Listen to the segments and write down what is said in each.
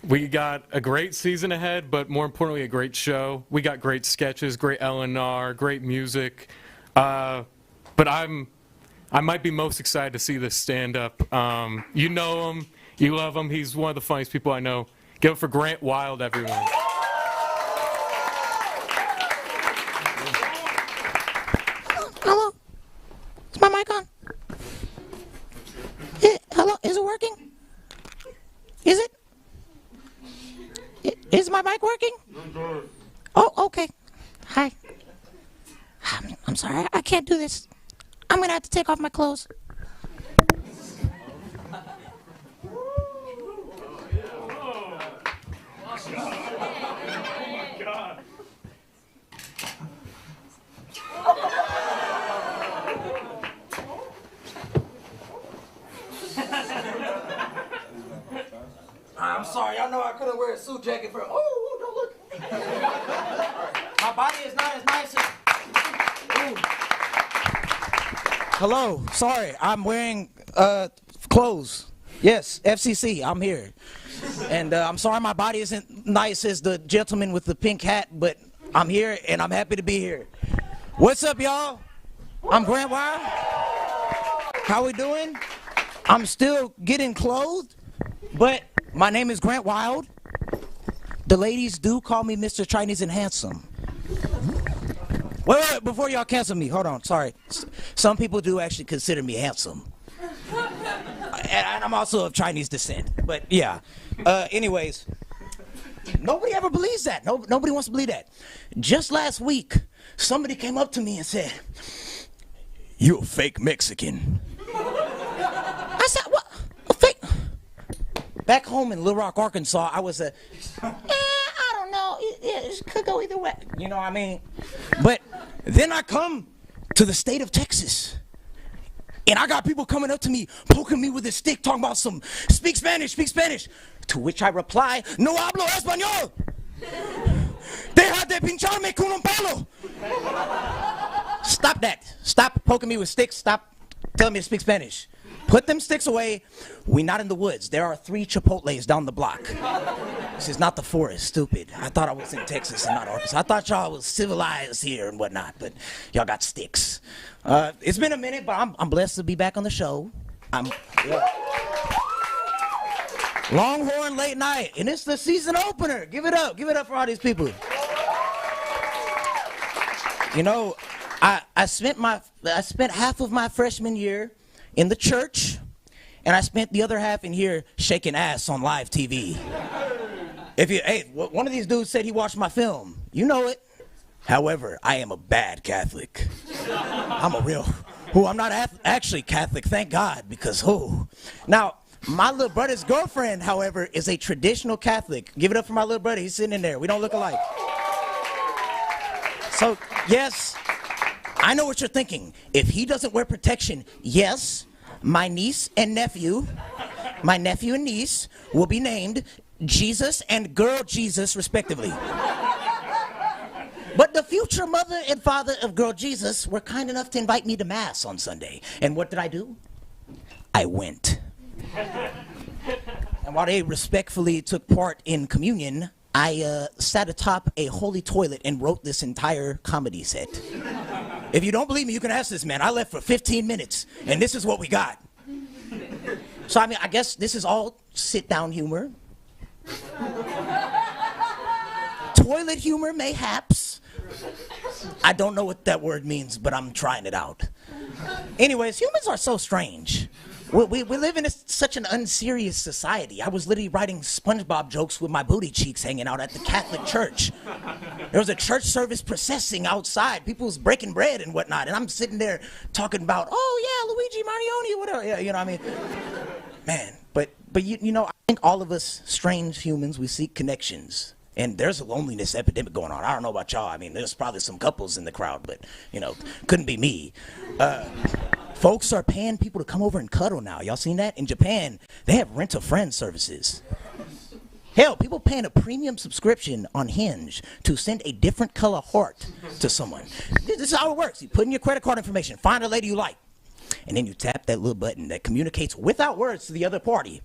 We got a great season ahead, but more importantly, a great show. We got great sketches, great L&R, great music. But I might be most excited to see this stand-up. You know him, you love him. He's one of the funniest people I know. Give it for Grant Wild, everyone. Hello? Is my mic on? Hello? Is it working? Is it? Is my mic working? Oh, okay. Hi. I'm sorry. I can't do this. I'm going to have to take off my clothes. I'm sorry, I know I couldn't wear a suit jacket for. Oh, don't look. My body is not as nice as. Ooh. Hello, sorry, I'm wearing clothes. Yes, FCC, I'm here. And I'm sorry my body isn't nice as the gentleman with the pink hat, but I'm here and I'm happy to be here. What's up, y'all? I'm Grant Wild. How we doing? I'm still getting clothed, but my name is Grant Wild. The ladies do call me Mr. Chinese and Handsome. Wait, before y'all cancel me, hold on, sorry. Some people do actually consider me handsome. And I'm also of Chinese descent, but yeah. Anyways, nobody ever believes that. Nobody wants to believe that. Just last week, somebody came up to me and said, "You're a fake Mexican." I said, "What? A fake?" Back home in Little Rock, Arkansas, I was I don't know. It could go either way. You know what I mean? But then I come to the state of Texas, and I got people coming up to me, poking me with a stick, talking about some, speak Spanish, speak Spanish. To which I reply, no hablo español. Deja de pincharme con un palo. Stop that. Stop poking me with sticks. Stop telling me to speak Spanish. Put them sticks away. We're not in the woods. There are 3 Chipotles down the block. This is not the forest, stupid. I thought I was in Texas and not Arkansas. I thought y'all was civilized here and whatnot, but y'all got sticks. It's been a minute, but I'm blessed to be back on the show. Longhorn LateNight, and it's the season opener. Give it up for all these people. You know, I spent half of my freshman year in the church, and I spent the other half in here shaking ass on live TV. One of these dudes said he watched my film. You know it. However, I am a bad Catholic. I'm not actually Catholic, thank God, because Now, my little brother's girlfriend, however, is a traditional Catholic. Give it up for my little brother. He's sitting in there. We don't look alike. So, yes, I know what you're thinking. If he doesn't wear protection, yes, my niece and nephew and niece will be named Jesus and Girl Jesus, respectively. But the future mother and father of Girl Jesus were kind enough to invite me to Mass on Sunday. And what did I do? I went. And while they respectfully took part in communion, I sat atop a holy toilet and wrote this entire comedy set. If you don't believe me, you can ask this man. I left for 15 minutes, and this is what we got. So, I mean, I guess this is all sit-down humor. Toilet humor, mayhaps. I don't know what that word means, but I'm trying it out. Anyways, humans are so strange. We live in such an unserious society. I was literally writing SpongeBob jokes with my booty cheeks hanging out at the Catholic church. There was a church service processing outside. People was breaking bread and whatnot. And I'm sitting there talking about, oh, yeah, Luigi Marioni, whatever. Yeah, you know what I mean? Man, but you know, I think all of us strange humans, we seek connections. And there's a loneliness epidemic going on. I don't know about y'all. I mean, there's probably some couples in the crowd, but, you know, couldn't be me. Folks are paying people to come over and cuddle now. Y'all seen that? In Japan, they have rent-a-friend services. Hell, people paying a premium subscription on Hinge to send a different color heart to someone. This is how it works. You put in your credit card information, find a lady you like, and then you tap that little button that communicates without words to the other party.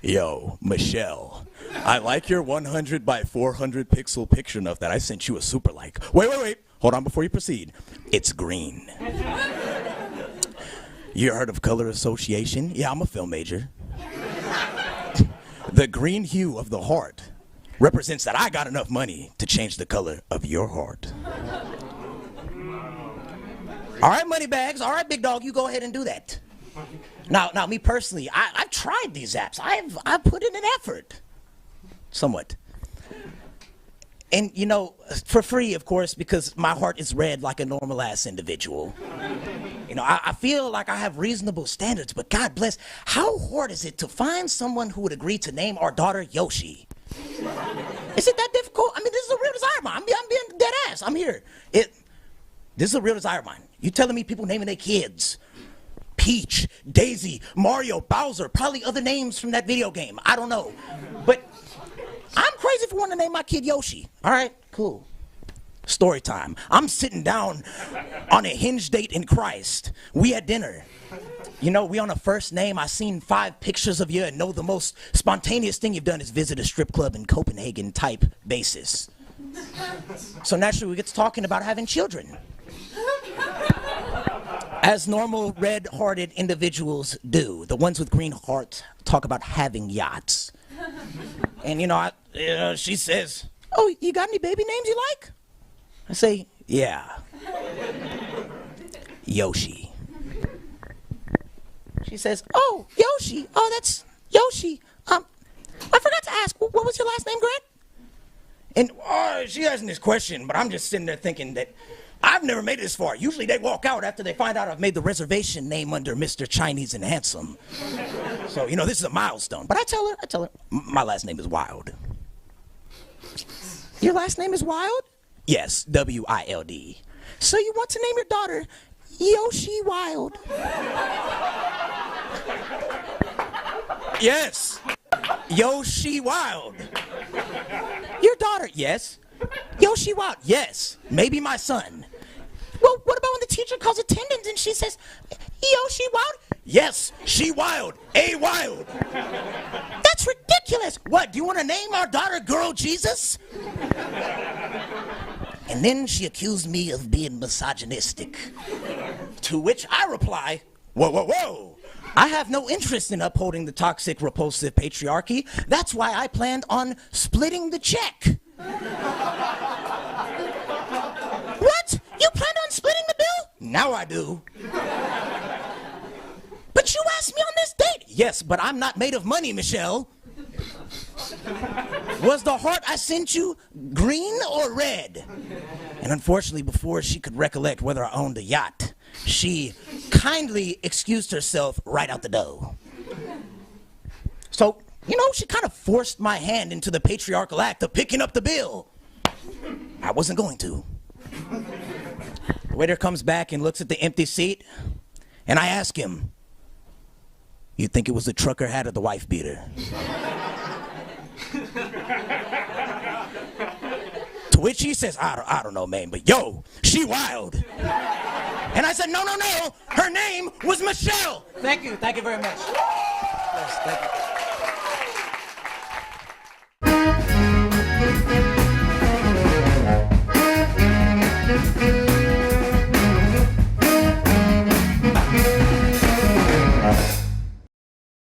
Yo, Michelle, I like your 100 by 400 pixel picture enough that I sent you a super like. Wait. Hold on before you proceed. It's green. You heard of color association? Yeah, I'm a film major. The green hue of the heart represents that I got enough money to change the color of your heart. All right, money bags. All right, big dog, you go ahead and do that. Now, me personally, I've tried these apps. I've put in an effort, somewhat. And, you know, for free, of course, because my heart is red like a normal-ass individual. You know, I feel like I have reasonable standards, but God bless, how hard is it to find someone who would agree to name our daughter Yoshi? Is it that difficult? I mean, this is a real desire of mine. I'm being dead ass. I'm here. This is a real desire of mine. You telling me people naming their kids Peach, Daisy, Mario, Bowser, probably other names from that video game. I don't know. But I'm crazy for wanting to name my kid Yoshi. All right, cool. Story time. I'm sitting down on a hinge date in Christ. We at dinner. You know, we on a first name. I seen 5 pictures of you and know the most spontaneous thing you've done is visit a strip club in Copenhagen type basis. So naturally we get to talking about having children. As normal red-hearted individuals do. The ones with green hearts talk about having yachts. And you know, she says, "Oh, you got any baby names you like?" I say, "Yeah. Yoshi." She says, "Oh, Yoshi. Oh, that's Yoshi. I forgot to ask, what was your last name, Grant?" And she asking this question, but I'm just sitting there thinking that I've never made it this far. Usually they walk out after they find out I've made the reservation name under Mr. Chinese and Handsome. So, you know, this is a milestone. But I tell her, my last name is Wild. Your last name is Wild? Yes, W-I-L-D. So you want to name your daughter Yoshi Wild? Yes, Yoshi Wild. Your daughter? Yes. Yoshi Wild? Yes. Maybe my son. Well, what about when the teacher calls attendance and she says, "Yoshi Wild?" Yes, she wild. A wild. That's ridiculous. What, do you want to name our daughter Girl Jesus? And then she accused me of being misogynistic. To which I reply, whoa. I have no interest in upholding the toxic, repulsive patriarchy. That's why I planned on splitting the check. What? You planned on splitting the bill? Now I do. But you asked me on this date. Yes, but I'm not made of money, Michelle. Was the heart I sent you green or red? And unfortunately, before she could recollect whether I owned a yacht, she kindly excused herself right out the door. So, you know, she kind of forced my hand into the patriarchal act of picking up the bill. I wasn't going to. The waiter comes back and looks at the empty seat, and I ask him, "You think it was the trucker hat or the wife beater?" To which he says, I don't know, man, but yo, she wild. And I said, no, her name was Michelle. Thank you very much. Yes, thank you.